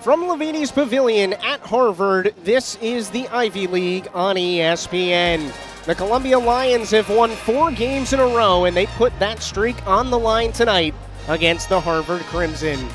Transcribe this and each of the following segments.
From Levini's Pavilion at Harvard, this is the Ivy League on ESPN. The Columbia Lions have won 4 games in a row, and they put that streak on the line tonight against the Harvard Crimson.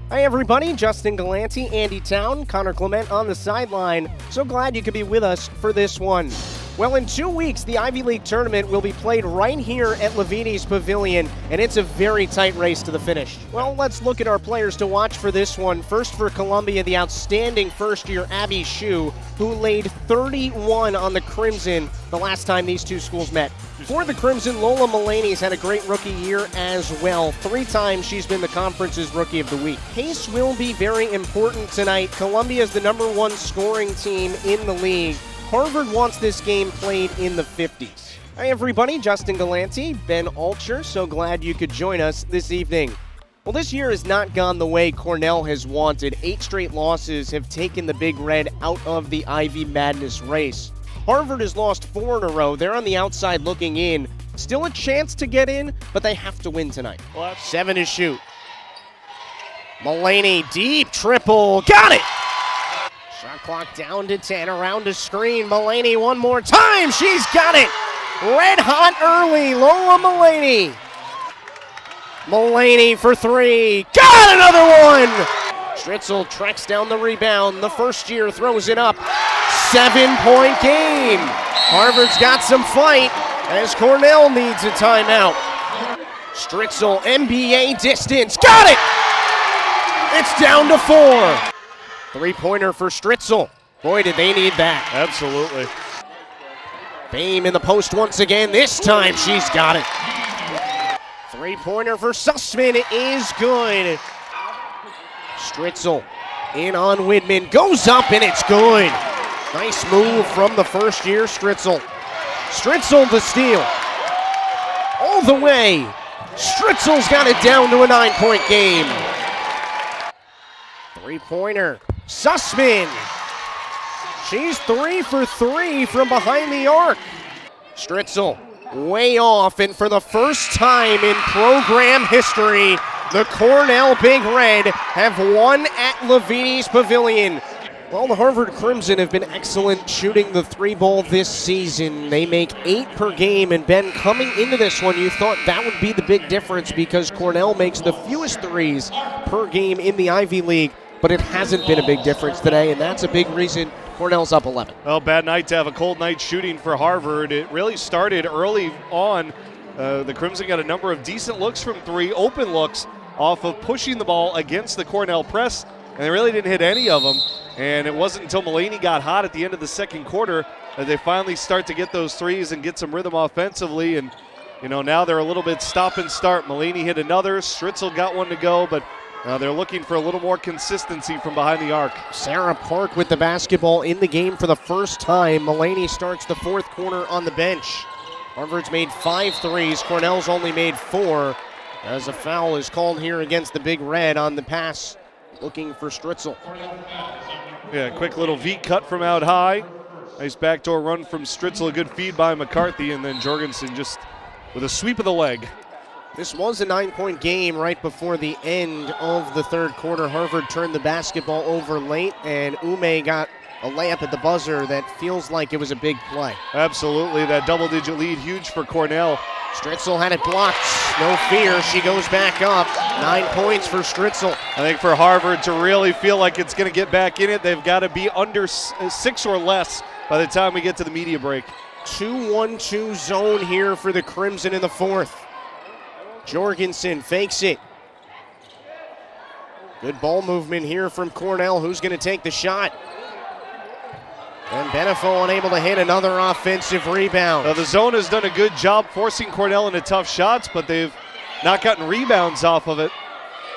Hi everybody, Justin Gallanty, Andy Town, Connor Clement on the sideline. So glad you could be with us for this one. Well, in 2 weeks, the Ivy League tournament will be played right here at Levini's Pavilion, and it's a very tight race to the finish. Well, let's look at our players to watch for this one. First for Columbia, the outstanding first-year Abby Shue, who laid 31 on the Crimson the last time these two schools met. For the Crimson, Lola Mullaney's had a great rookie year as well. 3 times she's been the conference's Rookie of the Week. Pace will be very important tonight. Columbia is the #1 scoring team in the league. Harvard wants this game played in the 50s. Hi everybody, Justin Gallanty, Ben Altscher, so glad you could join us this evening. Well, this year has not gone the way Cornell has wanted. 8 straight losses have taken the Big Red out of the Ivy Madness race. Harvard has lost 4 in a row. They're on the outside looking in. Still a chance to get in, but they have to win tonight. 7 to shoot. Mullaney, deep triple, got it! Shot clock down to 10, around a screen. Mullaney one more time, she's got it! Red hot early, Lola Mullaney. Mullaney for 3, got another one! Stritzel tracks down the rebound, the first year throws it up. 7-point game. Harvard's got some fight as Cornell needs a timeout. Stritzel, NBA distance, got it! It's down to 4. 3-pointer for Stritzel. Boy, did they need that. Absolutely. Bame in the post once again. This time she's got it. 3-pointer for Sussman is good. Stritzel in on Widman. Goes up and it's good. Nice move from the first year Stritzel. Stritzel the steal. All the way. Stritzel's got it down to a 9-point game. 3-pointer. Sussman. She's 3 for 3 from behind the arc. Stritzel way off, and for the first time in program history, the Cornell Big Red have won at Levini's Pavilion. Well, the Harvard Crimson have been excellent shooting the 3-ball this season. They make 8 per game, and Ben, coming into this one, you thought that would be the big difference because Cornell makes the fewest 3s per game in the Ivy League. But it hasn't been a big difference today, and that's a big reason Cornell's up 11. Well, bad night to have a cold night shooting for Harvard. It really started early on. The Crimson got a number of decent looks from 3, open looks off of pushing the ball against the Cornell press, and they really didn't hit any of them. And it wasn't until Mullaney got hot at the end of the second quarter that they finally start to get those 3s and get some rhythm offensively. And, you know, now they're a little bit stop and start. Mullaney hit another. Stritzel got one to go, but they're looking for a little more consistency from behind the arc. Sarah Park with the basketball in the game for the first time. Mullaney starts the 4th quarter on the bench. Harvard's made 5 threes. Cornell's only made 4 as a foul is called here against the Big Red on the pass looking for Stritzel. Yeah, quick little V cut from out high. Nice backdoor run from Stritzel. A good feed by McCarthy, and then Jorgensen just with a sweep of the leg. This was a 9-point game right before the end of the 3rd quarter. Harvard turned the basketball over late, and Ume got a layup at the buzzer that feels like it was a big play. Absolutely, that double-digit lead, huge for Cornell. Stritzel had it blocked. No fear, she goes back up. 9 points for Stritzel. I think for Harvard to really feel like it's going to get back in it, they've got to be under 6 or less by the time we get to the media break. 2-1-2 zone here for the Crimson in the 4th. Jorgensen fakes it. Good ball movement here from Cornell. Who's going to take the shot? And Benefo unable to hit another offensive rebound. Now the zone has done a good job forcing Cornell into tough shots, but they've not gotten rebounds off of it.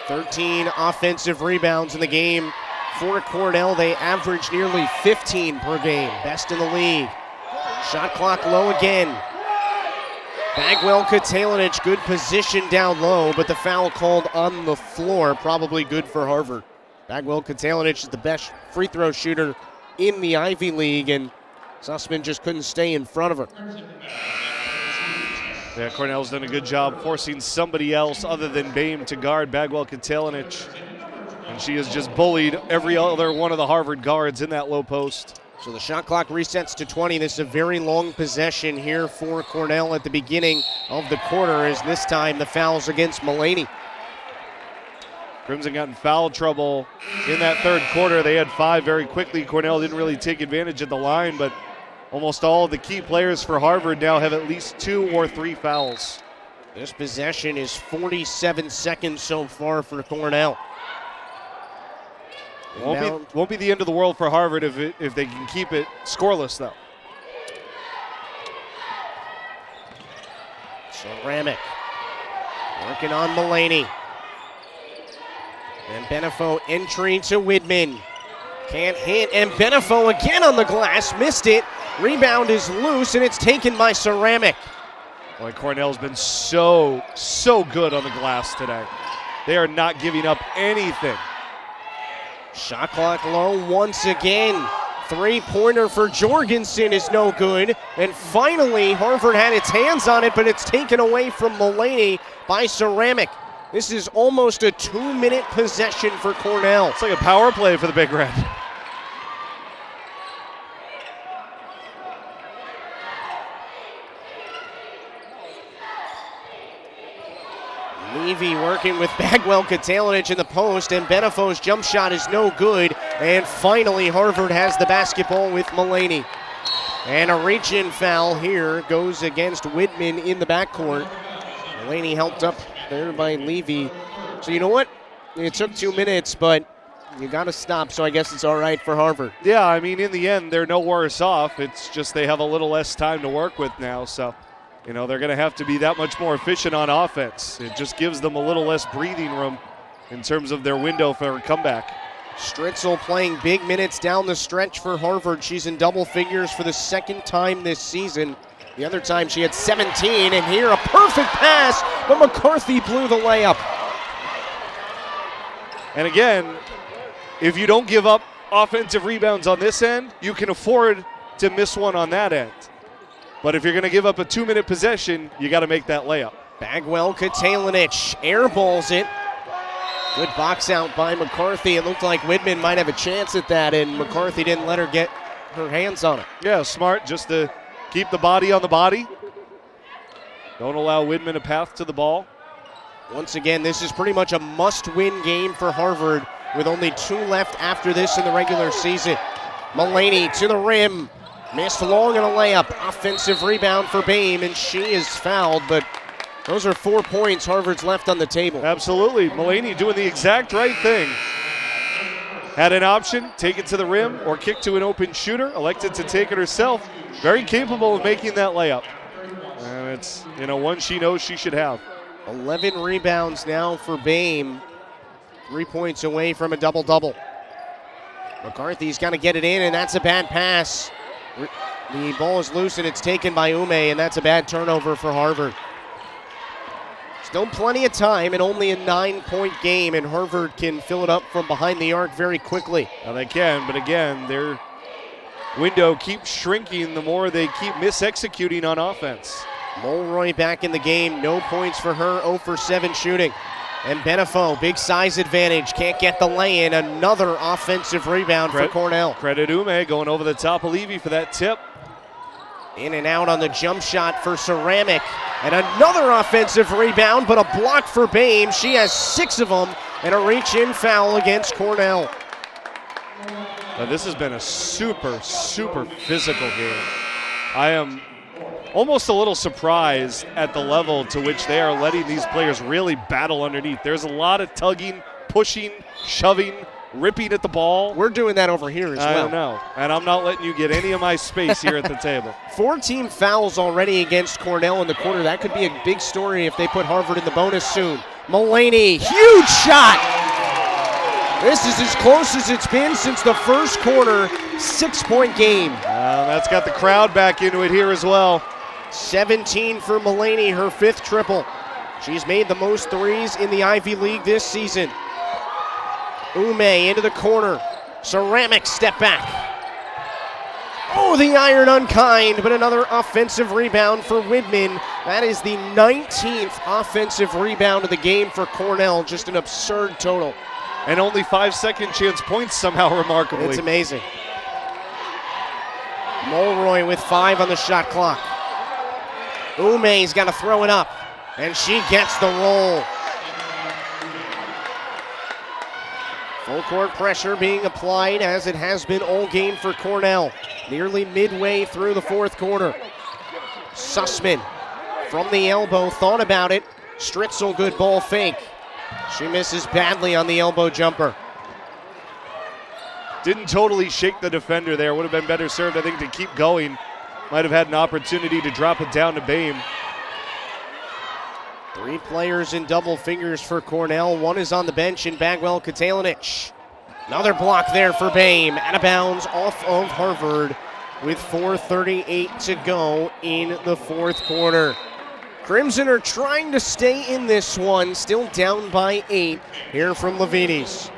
13 offensive rebounds in the game for Cornell. They average nearly 15 per game. Best in the league. Shot clock low again. Bagwell Katalinich, good position down low, but the foul called on the floor, probably good for Harvard. Bagwell Katalinich is the best free throw shooter in the Ivy League, and Sussman just couldn't stay in front of her. Yeah, Cornell's done a good job forcing somebody else other than Bame to guard Bagwell Katalinich. And she has just bullied every other one of the Harvard guards in that low post. So the shot clock resets to 20. This is a very long possession here for Cornell at the beginning of the quarter, as this time the foul's against Mullaney. Crimson got in foul trouble in that third quarter. They had 5 very quickly. Cornell didn't really take advantage of the line, but almost all of the key players for Harvard now have at least 2 or 3 fouls. This possession is 47 seconds so far for Cornell. Won't be the end of the world for Harvard if they can keep it scoreless, though. Ceramic working on Mullaney. And Benefo entry to Widman. Can't hit, and Benefo again on the glass, missed it. Rebound is loose, and it's taken by Ceramic. Boy, Cornell's been so good on the glass today. They are not giving up anything. Shot clock low once again. Three-pointer for Jorgensen is no good. And finally, Harvard had its hands on it, but it's taken away from Mullaney by Ceramic. This is almost a 2-minute possession for Cornell. It's like a power play for the Big Red. Levy working with Bagwell, Katalinic in the post, and Benefo's jump shot is no good. And finally, Harvard has the basketball with Mullaney. And a reach-in foul here goes against Widman in the backcourt. Mullaney helped up there by Levy. So you know what? It took 2 minutes, but you got to stop, so I guess it's all right for Harvard. Yeah, I mean, in the end, they're no worse off. It's just they have a little less time to work with now, so you know, they're going to have to be that much more efficient on offense. It just gives them a little less breathing room in terms of their window for a comeback. Stritzel playing big minutes down the stretch for Harvard. She's in double figures for the second time this season. The other time she had 17, and here a perfect pass, but McCarthy blew the layup. And again, if you don't give up offensive rebounds on this end, you can afford to miss one on that end. But if you're going to give up a 2-minute possession, you got to make that layup. Bagwell, Katalinic airballs it. Good box out by McCarthy. It looked like Widman might have a chance at that, and McCarthy didn't let her get her hands on it. Yeah, smart just to keep the body on the body. Don't allow Widman a path to the ball. Once again, this is pretty much a must-win game for Harvard with only 2 left after this in the regular season. Mullaney to the rim. Missed long on a layup. Offensive rebound for Boehm, and she is fouled, but those are 4 points Harvard's left on the table. Absolutely. Mullaney doing the exact right thing. Had an option, take it to the rim or kick to an open shooter, elected to take it herself. Very capable of making that layup. And it's, you know, one she knows she should have. 11 rebounds now for Boehm. 3 points away from a double-double. McCarthy's got to get it in, and that's a bad pass. The ball is loose, and it's taken by Ume, and that's a bad turnover for Harvard. Still plenty of time and only a 9-point game, and Harvard can fill it up from behind the arc very quickly. Well, they can, but again, their window keeps shrinking the more they keep mis-executing on offense. Mulroy back in the game, no points for her, 0 for 7 shooting. And Benefo, big size advantage, can't get the lay-in. Another offensive rebound for Cornell. Credit Ume going over the top of Levy for that tip. In and out on the jump shot for Ceramic. And another offensive rebound, but a block for Boehm. She has 6 of them, and a reach-in foul against Cornell. Now, this has been a super physical game. I am almost a little surprised at the level to which they are letting these players really battle underneath. There's a lot of tugging, pushing, shoving, ripping at the ball. We're doing that over here as well. I know, and I'm not letting you get any of my space here at the table. 14 fouls already against Cornell in the quarter. That could be a big story if they put Harvard in the bonus soon. Mullaney, huge shot! This is as close as it's been since the first quarter. 6-point game. That's got the crowd back into it here as well. 17 for Mullaney, her 5th triple. She's made the most threes in the Ivy League this season. Ume into the corner. Ceramic step back. Oh, the iron unkind, but another offensive rebound for Widman. That is the 19th offensive rebound of the game for Cornell. Just an absurd total. and only 5 second chance points somehow remarkably. It's amazing. Mulroy with 5 on the shot clock. Ume's got to throw it up, and she gets the roll. Full court pressure being applied as it has been all game for Cornell. Nearly midway through the fourth quarter. Sussman from the elbow, thought about it. Stritzel, good ball fake. She misses badly on the elbow jumper. Didn't totally shake the defender there. Would have been better served, I think, to keep going. Might have had an opportunity to drop it down to Boehm. 3 players in double figures for Cornell. 1 is on the bench in Bagwell Katalinic. Another block there for Boehm. Out of bounds off of Harvard with 4:38 to go in the fourth quarter. Crimson are trying to stay in this one, still down by 8 here from Levites.